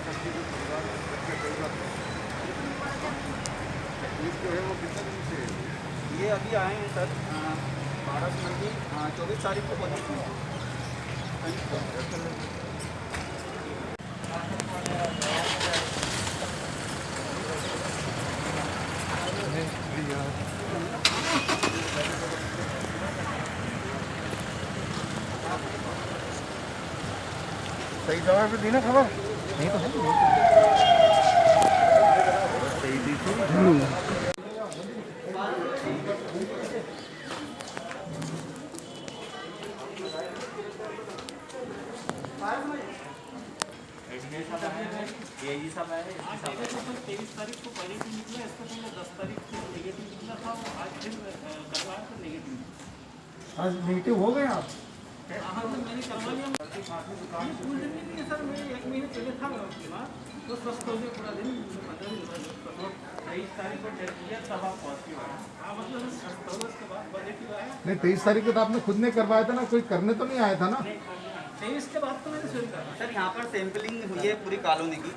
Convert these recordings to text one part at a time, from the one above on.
जो है वो कितने दिन से? ये अभी आए हैं सर 12 की 24 तारीख को बने थे। सही जगह पे दी ना खबर? नहीं तो सही दी थी। यही सब है। 23 तारीख को पॉजिटिव निकला, इसका पहले 10 तारीख को नेगेटिव निकला था, आज फिर करवाया तो नेगेटिव। आज नेगेटिव हो गए आप? हाँ तो मैंने करवा लिया। फुल दिन नहीं है सर, मैं 1 महीने पहले था आपके पास, तो स्वस्थ हो गया पूरा दिन। 15 दिन 23 तारीख को टेस्ट किया तब आप पॉजिटिव आया। हाँ मतलब स्वस्थ हो गया, उसके बाद पॉजिटिव आया। नहीं 23 तारीख को तो आपने खुद ने करवाया था ना, कोई करने तो नहीं आया था ना? 23 के बाद तो मैंने शुरू करा सर। यहाँ पर सैंपलिंग हुई है पूरी कॉलोनी की,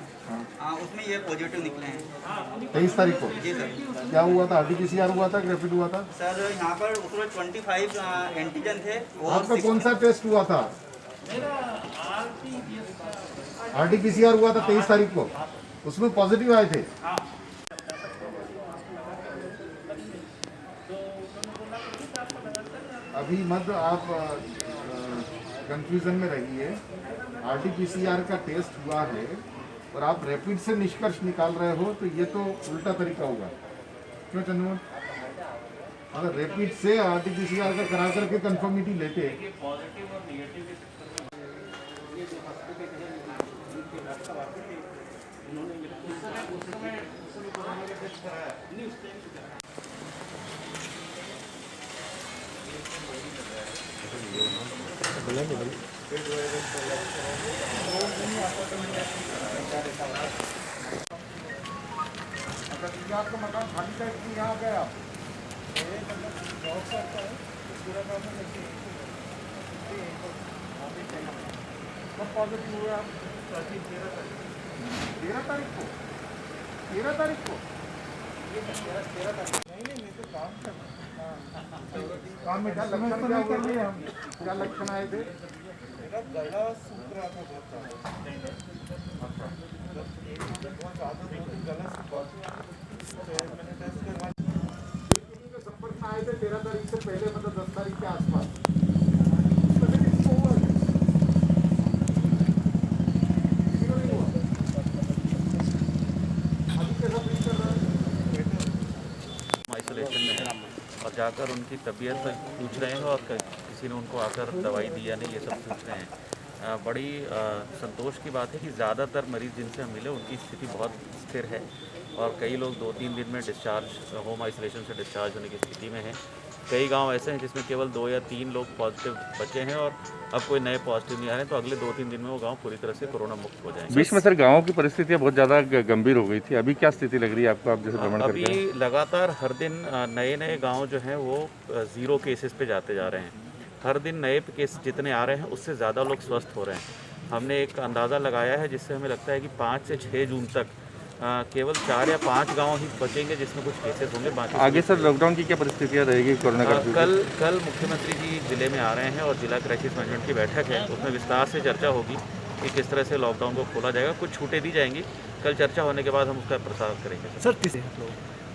उसमें ये पॉजिटिव निकले हैं 23 तारीख को। जी सर। क्या हुआ था? RT-PCR हुआ था, रैपिड हुआ था? सर यहाँ पर उसमें 25 एंटीजन थे। आपका कौन सा टेस्ट हुआ था? मेरा RT-PCR हुआ था 23 तारीख को, उसमें पॉजिटिव आए थे। अभी मत आप कंफ्यूजन में रहिए। RT-PCR का टेस्ट हुआ है और आप रैपिड से निष्कर्ष निकाल रहे हो, तो ये तो उल्टा तरीका होगा। क्यों चंद्रमोहन? अगर रैपिड से RT-PCR का करा करके कंफर्मिटी लेते आपका मकान खाली था, इसलिए यहाँ गए आप? कब पॉजिटिव हुए आप? 13 तारीख को। 13 तारीख को नहीं, मैं तो काम कर काम में क्या लक्षण क्या लक्षण आए थे? मेरा गला सूख रहा था बहुत ज़्यादा। मैंने टेस्ट करवा संपर्क में आए थे 13 तारीख से पहले, मतलब 10 तारीख के आसपास। आइसोलेशन में है और जाकर उनकी तबीयत पूछ रहे हैं और किसी ने उनको आकर दवाई दी या नहीं, ये सब पूछ रहे हैं। बड़ी संतोष की बात है कि ज़्यादातर मरीज़ जिनसे हम मिले उनकी स्थिति बहुत स्थिर है और कई लोग 2-3 दिन में डिस्चार्ज, होम आइसोलेशन से डिस्चार्ज होने की स्थिति में हैं। कई गांव ऐसे हैं जिसमें केवल 2 या 3 लोग पॉजिटिव बचे हैं और अब कोई नए पॉजिटिव नहीं आ रहे हैं, तो अगले 2-3 दिन में वो गांव पूरी तरह से कोरोना मुक्त हो जाएंगे। बीच में सर गाँव की परिस्थितियाँ बहुत ज़्यादा गंभीर हो गई थी, अभी क्या स्थिति लग रही है आपको, आप जैसे भ्रमण करके? अभी लगातार हर दिन नए गाँव जो हैं वो 0 केसेस पे जाते जा रहे हैं। हर दिन नए केस जितने आ रहे हैं उससे ज़्यादा लोग स्वस्थ हो रहे हैं। हमने एक अंदाज़ा लगाया है जिससे हमें लगता है कि 5 से 6 जून तक केवल 4 या 5 गांव ही बचेंगे जिसमें कुछ केसेस होंगे। बाकी आगे सर लॉकडाउन की क्या परिस्थितियाँ रहेगी कोरोना का? कल मुख्यमंत्री जी ज़िले में आ रहे हैं और जिला क्राइसिस मैनेजमेंट की बैठक है, उसमें विस्तार से चर्चा होगी कि किस तरह से लॉकडाउन को खोला जाएगा। कुछ छूटें दी जाएंगी, कल चर्चा होने के बाद हम उसका प्रसार करेंगे। सर किसे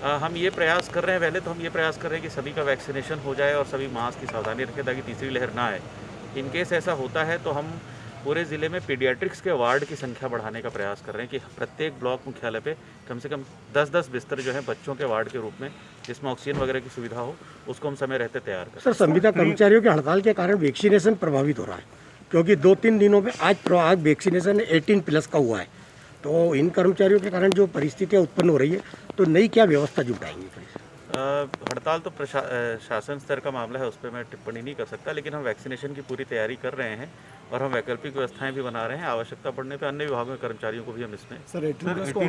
हम ये प्रयास कर रहे हैं, पहले तो हम ये प्रयास कर रहे हैं कि सभी का वैक्सीनेशन हो जाए और सभी मास्क की सावधानी रखें ताकि तीसरी लहर ना आए। इन केस ऐसा होता है तो हम पूरे ज़िले में पीडियाट्रिक्स के वार्ड की संख्या बढ़ाने का प्रयास कर रहे हैं कि प्रत्येक ब्लॉक मुख्यालय पे कम से कम 10-10 बिस्तर जो है बच्चों के वार्ड के रूप में, जिसमें ऑक्सीजन वगैरह की सुविधा हो, उसको हम समय रहते तैयार करें। सर संविदा कर्मचारियों की हड़ताल के कारण वैक्सीनेशन प्रभावित हो रहा है, क्योंकि 2-3 दिनों में आज वैक्सीनेशन 18+ का हुआ है, तो इन कर्मचारियों के कारण जो परिस्थितियाँ उत्पन्न हो रही है, तो नई क्या व्यवस्था जुटाएंगे? हड़ताल तो शासन स्तर का मामला है, उस पर मैं टिप्पणी नहीं कर सकता, लेकिन हम वैक्सीनेशन की पूरी तैयारी कर रहे हैं और हम वैकल्पिक व्यवस्थाएं भी बना रहे हैं। आवश्यकता पड़ने पर अन्य विभागों के कर्मचारियों को भी हम इसमें सर शुरू